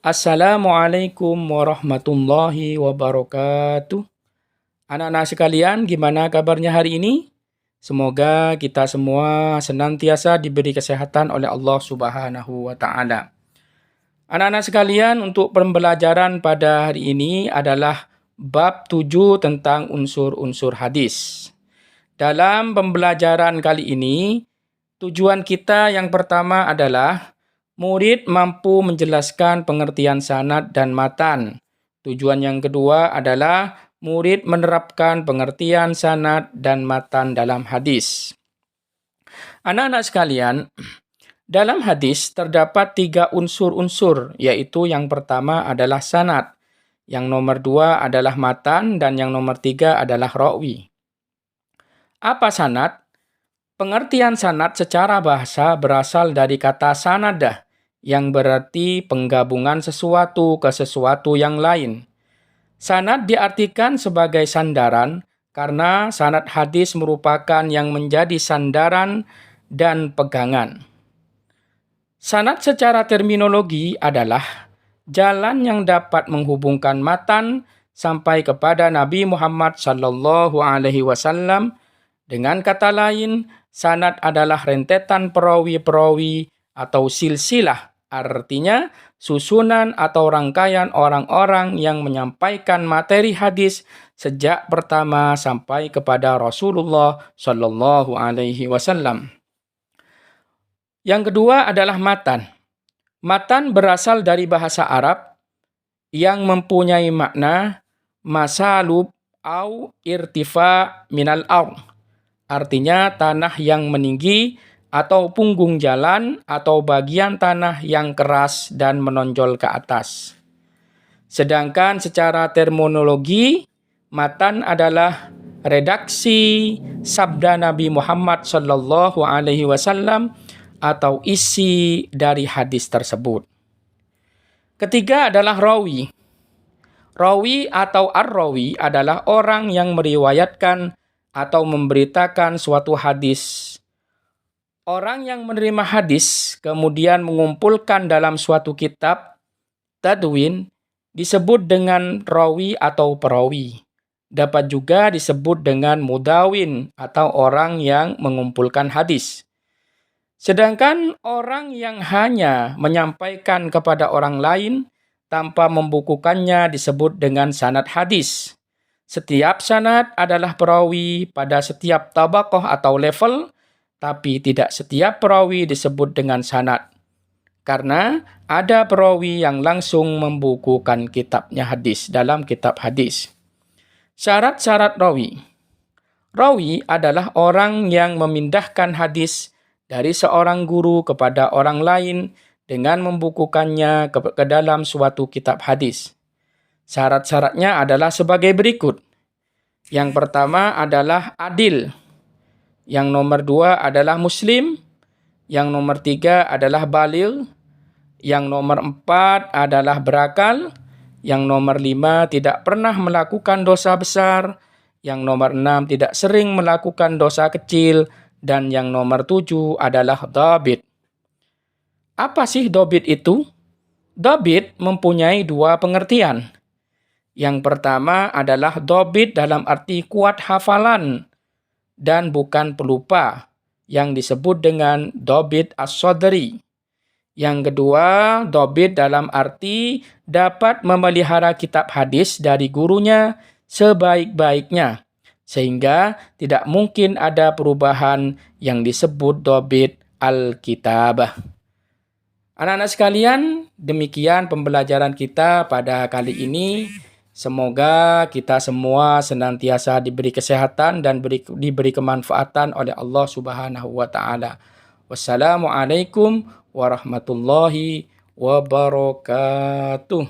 Assalamualaikum warahmatullahi wabarakatuh. Anak-anak sekalian, gimana kabarnya hari ini? Semoga kita semua senantiasa diberi kesehatan oleh Allah Subhanahu wa Ta'ala. Anak-anak sekalian, untuk pembelajaran pada hari ini adalah bab 7 tentang unsur-unsur hadis. Dalam pembelajaran kali ini, tujuan kita yang pertama adalah murid mampu menjelaskan pengertian sanad dan matan. Tujuan yang kedua adalah murid menerapkan pengertian sanad dan matan dalam hadis. Anak-anak sekalian, dalam hadis terdapat 3 unsur-unsur, yaitu yang pertama adalah sanad, yang nomor 2 adalah matan, dan yang nomor 3 adalah rawi. Apa sanad? Pengertian sanad secara bahasa berasal dari kata sanadah, yang berarti penggabungan sesuatu ke sesuatu yang lain. Sanad diartikan sebagai sandaran karena sanad hadis merupakan yang menjadi sandaran dan pegangan. Sanad secara terminologi adalah jalan yang dapat menghubungkan matan sampai kepada Nabi Muhammad SAW. Dengan kata lain, sanad adalah rentetan perawi-perawi atau silsilah, artinya susunan atau rangkaian orang-orang yang menyampaikan materi hadis sejak pertama sampai kepada Rasulullah Shallallahu Alaihi Wasallam. Yang kedua adalah matan. Matan berasal dari bahasa Arab yang mempunyai makna masalub au irtifa minal ard. Artinya tanah yang meninggi atau punggung jalan atau bagian tanah yang keras dan menonjol ke atas. Sedangkan secara terminologi, matan adalah redaksi sabda Nabi Muhammad SAW atau isi dari hadis tersebut. Ketiga adalah rawi. Rawi atau ar-rawi adalah orang yang meriwayatkan atau memberitakan suatu hadis. Orang yang menerima hadis kemudian mengumpulkan dalam suatu kitab tadwin disebut dengan rawi atau perawi. Dapat juga disebut dengan mudawin atau orang yang mengumpulkan hadis. Sedangkan orang yang hanya menyampaikan kepada orang lain tanpa membukukannya disebut dengan sanad hadis. Setiap sanad adalah perawi pada setiap tabaqah atau level, tapi tidak setiap perawi disebut dengan sanad. Karena ada perawi yang langsung membukukan kitabnya hadis dalam kitab hadis. Syarat-syarat rawi. Rawi adalah orang yang memindahkan hadis dari seorang guru kepada orang lain dengan membukukannya ke dalam suatu kitab hadis. Syarat-syaratnya adalah sebagai berikut. Yang pertama adalah adil. Yang nomor 2 adalah muslim. Yang nomor 3 adalah baligh. Yang nomor 4 adalah berakal. Yang nomor 5 tidak pernah melakukan dosa besar. Yang nomor 6 tidak sering melakukan dosa kecil. Dan yang nomor 7 adalah dhabit. Apa sih dhabit itu? Dhabit mempunyai 2 pengertian. Yang pertama adalah dhabit dalam arti kuat hafalan dan bukan pelupa, yang disebut dengan dhabit as-sadri. Yang kedua, dhabit dalam arti dapat memelihara kitab hadis dari gurunya sebaik-baiknya, sehingga tidak mungkin ada perubahan yang disebut dhabit al-kitabah. Anak-anak sekalian, demikian pembelajaran kita pada kali ini. Semoga kita semua senantiasa diberi kesehatan dan diberi kemanfaatan oleh Allah Subhanahu wa Ta'ala. Wassalamualaikum warahmatullahi wabarakatuh.